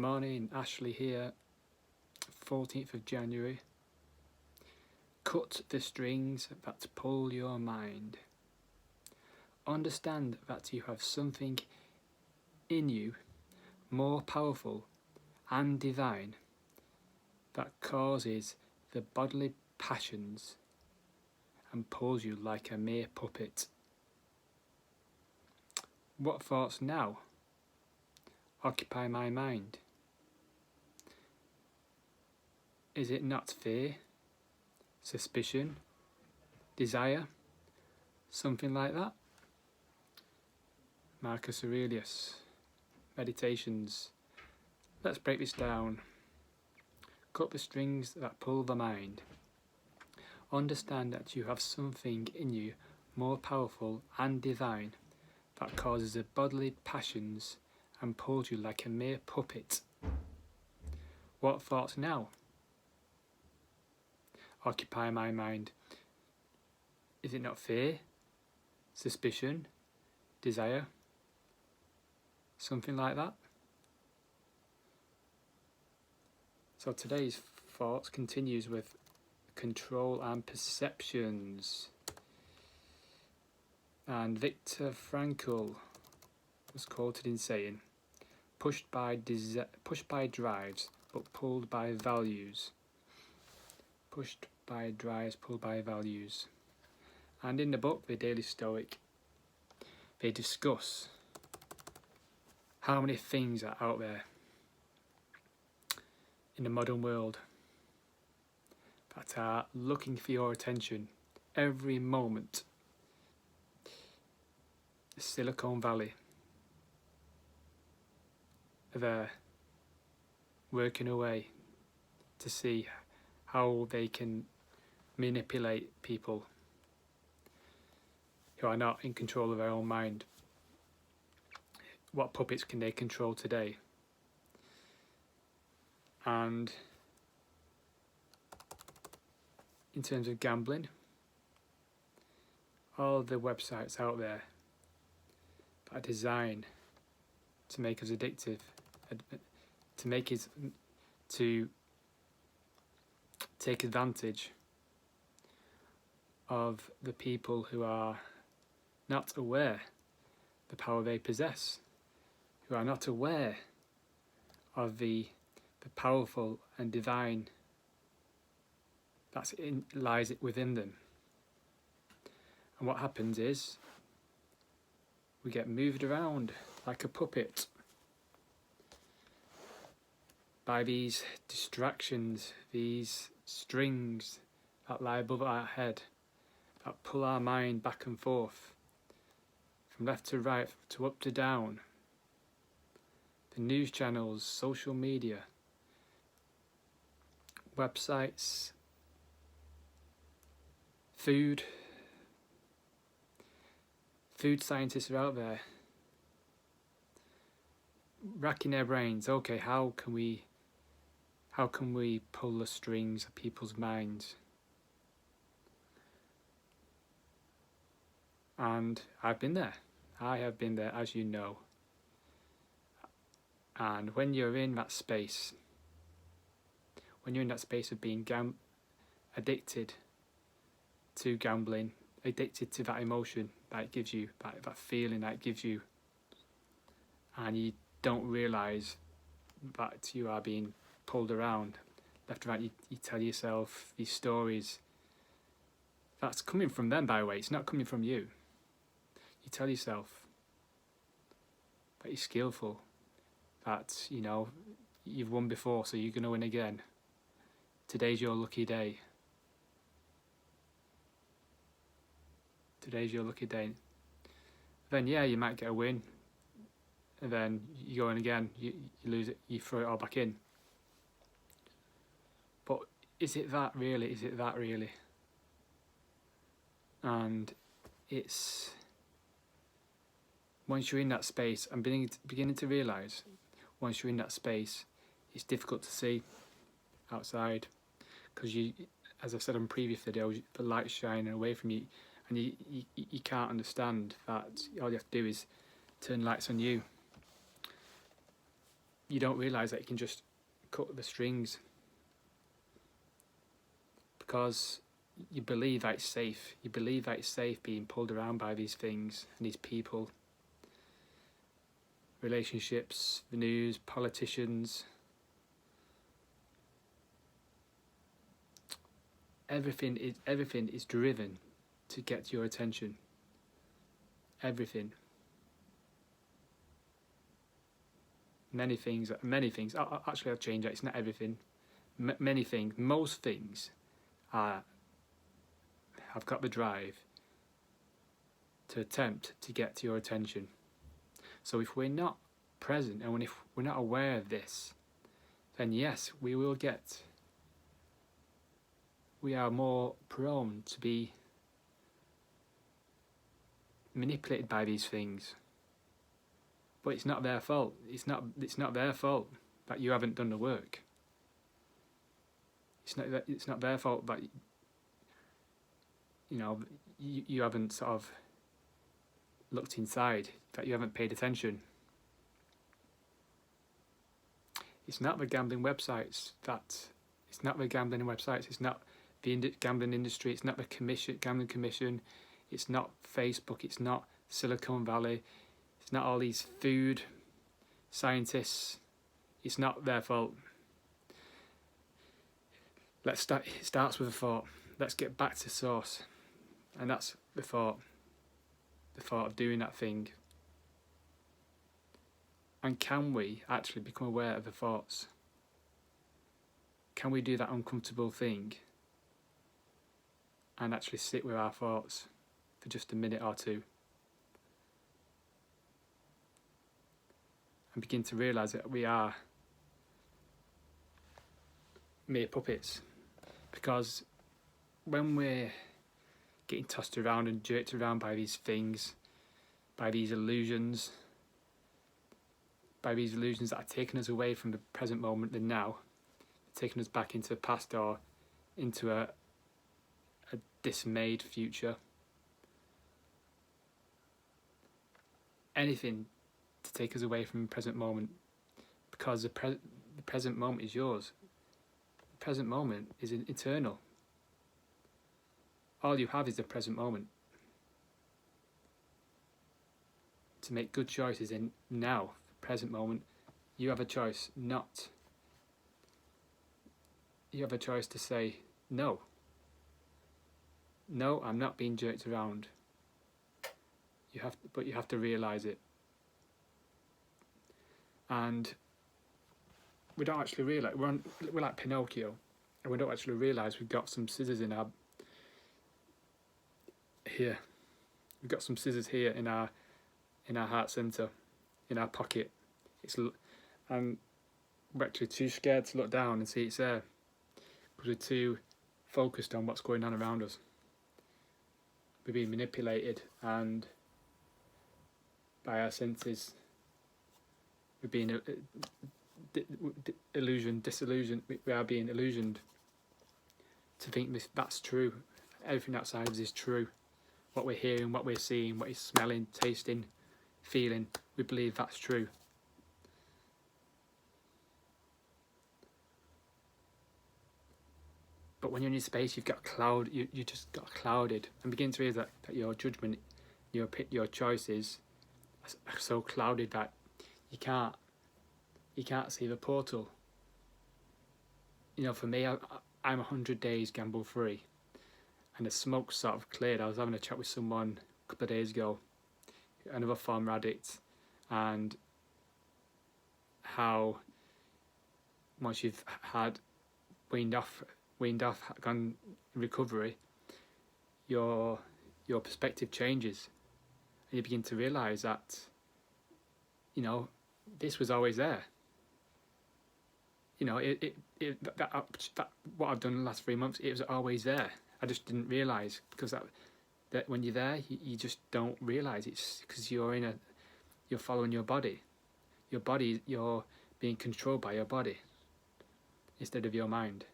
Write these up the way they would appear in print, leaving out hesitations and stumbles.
Morning, Ashley here, 14th of January. Cut the strings that pull your mind. Understand that you have something in you more powerful and divine that causes the bodily passions and pulls you like a mere puppet. What thoughts now occupy my mind? Is it not fear, suspicion, desire, something like that? Marcus Aurelius, Meditations. Let's break this down. Cut the strings that pull the mind. Understand that you have something in you more powerful and divine that causes the bodily passions and pulls you like a mere puppet. What thoughts now occupy my mind? Is it not fear, suspicion, desire, something like that? So today's thoughts continues with control and perceptions. And Viktor Frankl was quoted in saying, pushed by drives, but pulled by values. Pushed by drives, pulled by values. And in the book, The Daily Stoic, they discuss how many things are out there in the modern world that are looking for your attention every moment. Silicon Valley are there working away to see how they can manipulate people who are not in control of their own mind. What puppets can they control today? And in terms of gambling, all the websites out there that are designed to make us addictive, to take advantage of the people who are not aware the power they possess, who are not aware of the powerful and divine that lies within them. And what happens is we get moved around like a puppet by these distractions, these strings that lie above our head, that pull our mind back and forth, from left to right, to up to down. The news channels, social media, websites, food scientists are out there racking their brains. Okay, how can we pull the strings of people's minds? And I have been there, as you know. And when you're in that space, of being addicted to gambling, addicted to that emotion that it gives you, that feeling that it gives you, and you don't realise that you are being pulled around left and right, you tell yourself these stories. That's coming from them, by the way, it's not coming from you. You tell yourself that you're skillful, that you've won before, so you're going to win again. Today's your lucky day. Today's your lucky day. Then you might get a win, and then you go in again, you lose it, you throw it all back in. But is it that really? And it's once you're in that space, I'm beginning to realise, once you're in that space, it's difficult to see outside, because you, as I've said on previous videos, the light's shining away from you, and you can't understand that all you have to do is turn lights on you. you don't realise that you can just cut the strings, because you believe that it's safe. You believe that it's safe being pulled around by these things and these people, relationships, the news, politicians. Everything is driven to get your attention. Everything. Many things. Actually, I'll change that. It's not everything. Many things. Most things have got the drive to attempt to get your attention. So if we're not present and if we're not aware of this, then yes, we are more prone to be manipulated by these things. But it's not their fault. It's not their fault that you haven't done the work. It's not their fault that you haven't sort of looked inside, that you haven't paid attention. It's not the gambling websites. It's not the gambling websites. It's not the gambling industry. It's not the gambling commission. It's not Facebook. It's not Silicon Valley. It's not all these food scientists. It's not their fault. It starts with a thought. Let's get back to source. And that's the thought. The thought of doing that thing. And can we actually become aware of the thoughts? Can we do that uncomfortable thing and actually sit with our thoughts for just a minute or two? And begin to realise that we are mere puppets. Because when we're getting tossed around and jerked around by these things, by these illusions that are taking us away from the present moment, the now, taking us back into the past or into a dismayed future. Anything to take us away from the present moment, because the present moment is yours. The present moment is eternal. All you have is the present moment. To make good choices in now, present moment, you have a choice You have a choice to say, no. No, I'm not being jerked around. But you have to realise it. And we don't actually realise, we're like Pinocchio, and we don't actually realise we've got some scissors in our here. We've got some scissors here in our heart centre, in our pocket. And we're actually too scared to look down and see it's there, because we're too focused on what's going on around us. We're being manipulated and by our senses. We're being disillusioned. We are being illusioned to think that's true. Everything outside of us is true. What we're hearing, what we're seeing, what we're smelling, tasting, feeling, we believe that's true. But when you're in your space, you've got you just got clouded, and begin to realise that your judgment, your choices are so clouded that you can't see the portal. For me, I'm 100 days gamble free, and the smoke sort of cleared. I was having a chat with someone a couple of days ago, another former addict, and how once you've had weaned off, gone in recovery, your perspective changes, and you begin to realise that this was always there. That what I've done in the last 3 months, it was always there. I just didn't realise, because that when you're there, you just don't realise. It's because you're following your body. You're being controlled by your body instead of your mind.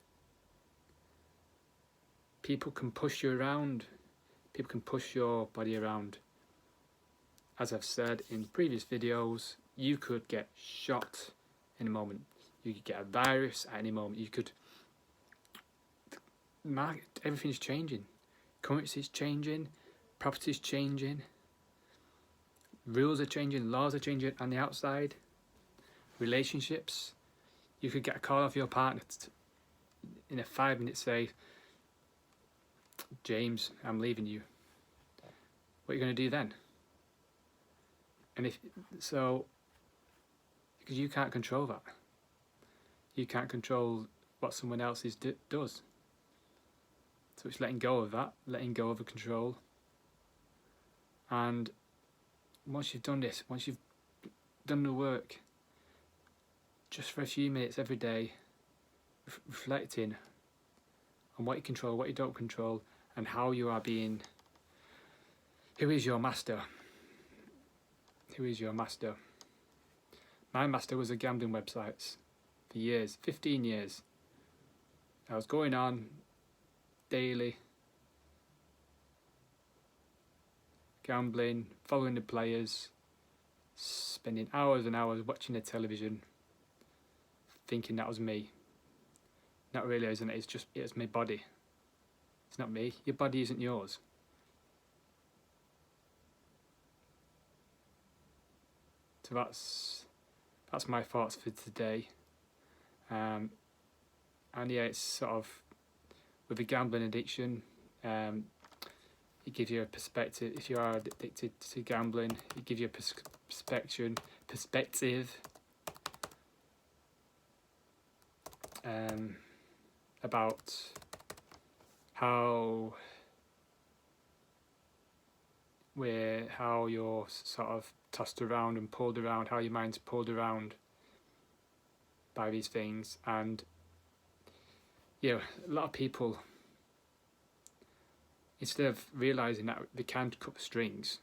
People can push you around. People can push your body around. As I've said in previous videos, you could get shot in a moment. You could get a virus at any moment. You could everything's changing. Currency's changing, property's changing, rules are changing, laws are changing on the outside, relationships. You could get a call off your partner in a 5 minute say, James, I'm leaving you. What are you going to do then? And because you can't control that. You can't control what someone else does. So it's letting go of that, letting go of the control. And once you've done this, once you've done the work, just for a few minutes every day, reflecting on what you control, what you don't control, and how you are being. Who is your master? Who is your master? My master was the gambling websites for years, 15 years. I was going on daily, gambling, following the players, spending hours and hours watching the television, thinking that was me. Not realising that it's my body. It's not me. Your body isn't yours. So that's my thoughts for today. And yeah, it's sort of with a gambling addiction, it gives you a perspective. If you are addicted to gambling, it gives you a perspective about how you're sort of tossed around and pulled around, how your mind's pulled around by these things. And a lot of people, instead of realising that they can't cut the strings,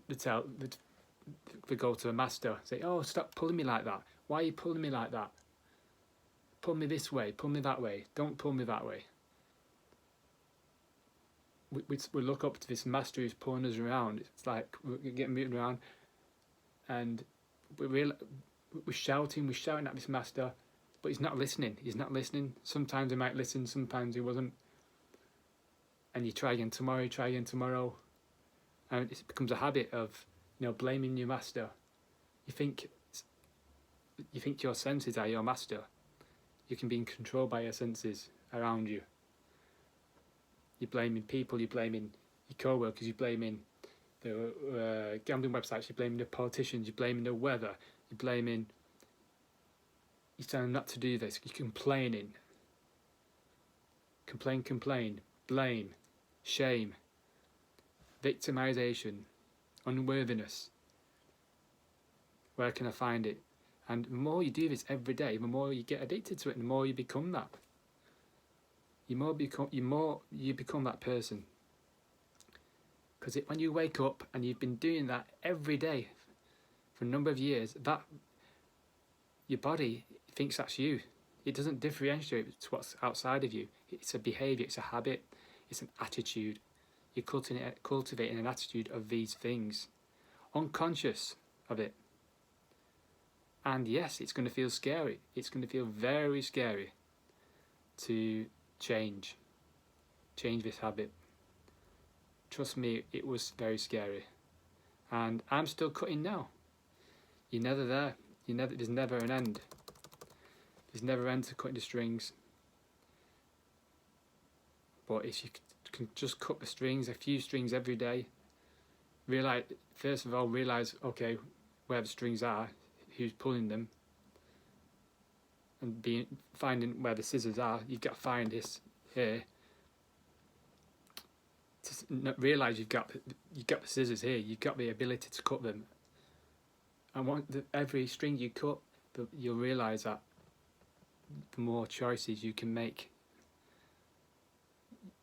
they go to a master, say, oh, stop pulling me like that. Why are you pulling me like that? Pull me this way, pull me that way, don't pull me that way. We look up to this master who's pulling us around. It's like we're getting moved around, and we're shouting at this master, but he's not listening. He's not listening. Sometimes he might listen, sometimes he wasn't. And you try again tomorrow, and it becomes a habit of blaming your master. You think your senses are your master. You can be controlled by your senses around you. You're blaming people, you're blaming your co-workers, you're blaming the gambling websites, you're blaming the politicians, you're blaming the weather, you're telling them not to do this, you're complaining. Complain, blame, shame, victimization, unworthiness. Where can I find it? And the more you do this every day, the more you get addicted to it, and the more you become that. You become that person. Because when you wake up and you've been doing that every day for a number of years, that your body thinks that's you. It doesn't differentiate to what's outside of you. It's a behaviour, it's a habit, it's an attitude. You're cultivating an attitude of these things, unconscious of it. And yes, it's going to feel scary. It's going to feel very scary to change this habit. Trust me, it was very scary. And I'm still cutting now. You're never there. There's never an end. There's never an end to cutting the strings. But if you can just cut the strings, a few strings every day, realize, okay, where the strings are, who's pulling them, and finding where the scissors are. You've got to find this here. To realise you've got the scissors here. You've got the ability to cut them. And every string you cut, you'll realise that the more choices you can make,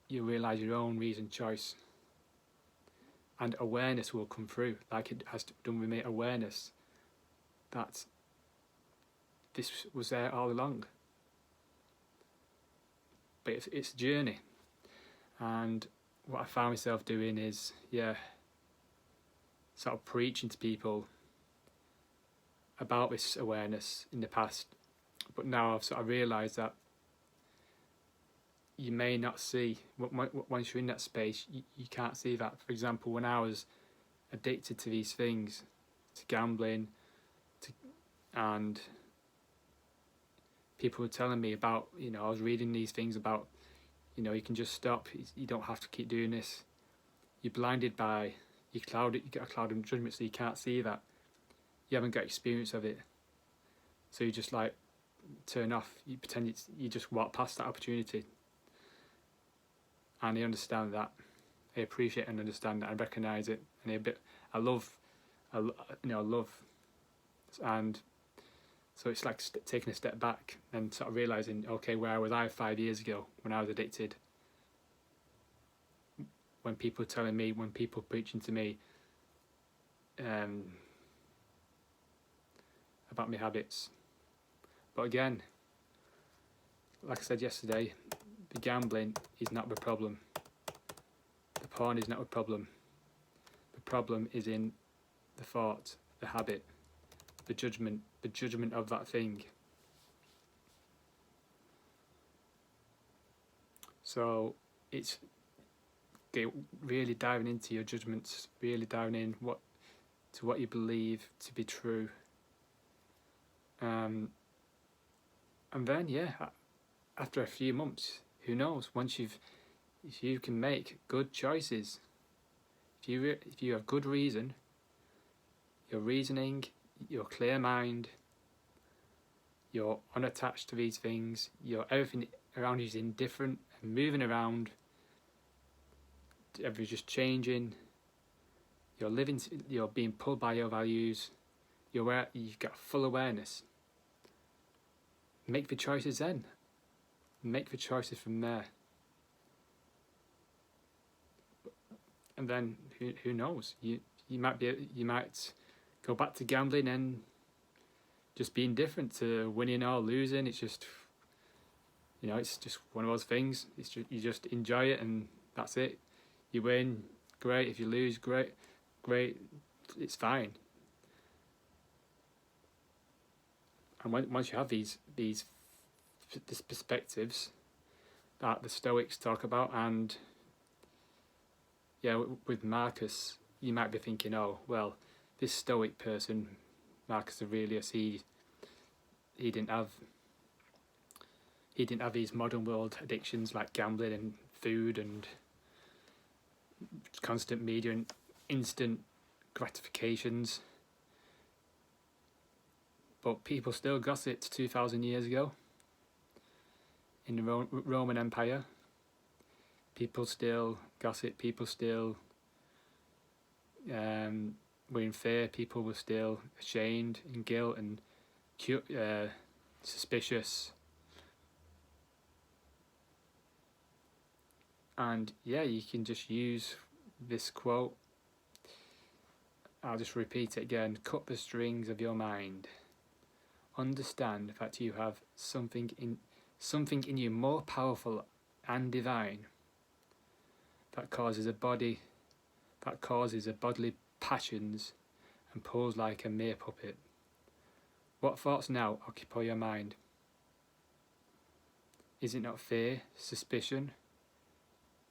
you'll realise your own reasoned choice. And awareness will come through, like it has done with me. Awareness that this was there all along. But it's a journey. And what I found myself doing is, sort of preaching to people about this awareness in the past, but now I've sort of realised that you may not see, once you're in that space, you can't see that. For example, when I was addicted to these things, to gambling, and people were telling me about, I was reading these things about, you can just stop, you don't have to keep doing this. You're blinded by, you get a cloud of judgment, so you can't see that. You haven't got experience of it. So you just like turn off, you pretend you just walk past that opportunity. And I understand that. I appreciate and understand that. I recognise it, and I love, and so it's like taking a step back and sort of realising, okay, where was I 5 years ago when I was addicted? When people telling me, when people preaching to me about my habits. But again, like I said yesterday, the gambling is not the problem. The porn is not the problem. The problem is in the thought, the habit, the judgment of that thing. So it's really diving into your judgments, really diving in to what you believe to be true. And then, after a few months, who knows? If you can make good choices, if you have good reason, your reasoning, your clear mind, you're unattached to these things, everything around you is indifferent and moving around, everything's just changing, you're being pulled by your values, you've got full awareness. Make the choices then. Make the choices from there. And then who knows? You might go back to gambling and just be indifferent to winning or losing. It's just it's just one of those things. You just enjoy it and that's it. You win, great. If you lose, great. It's fine. And once you have these perspectives that the Stoics talk about, and with Marcus, you might be thinking, oh well, this Stoic person, Marcus Aurelius, he didn't have these modern world addictions like gambling and food and constant media and instant gratifications. But people still gossiped 2,000 years ago in the Roman Empire. People still gossip. People still were in fear. People were still ashamed and guilt and suspicious. And you can just use this quote. I'll just repeat it again. Cut the strings of your mind. Understand that you have something in you more powerful and divine that causes bodily passions and pulls like a mere puppet. What thoughts now occupy your mind? Is it not fear, suspicion,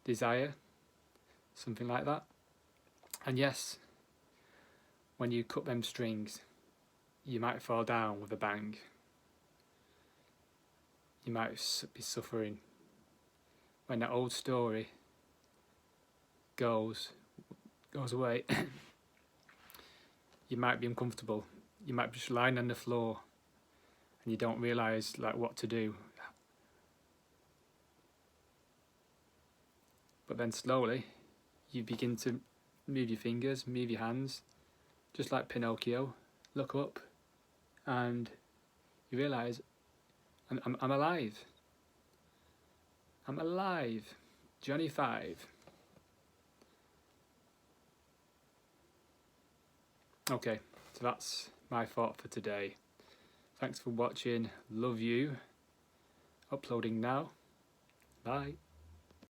desire, something like that? And yes, when you cut them strings, you might fall down with a bang. You might be suffering. When that old story goes away, you might be uncomfortable. You might be just lying on the floor and you don't realise what to do. But then slowly you begin to move your fingers, move your hands, just like Pinocchio. Look up and you realise I'm alive. I'm alive. Johnny 5. Okay, so that's my thought for today. Thanks for watching. Love you. Uploading now. Bye.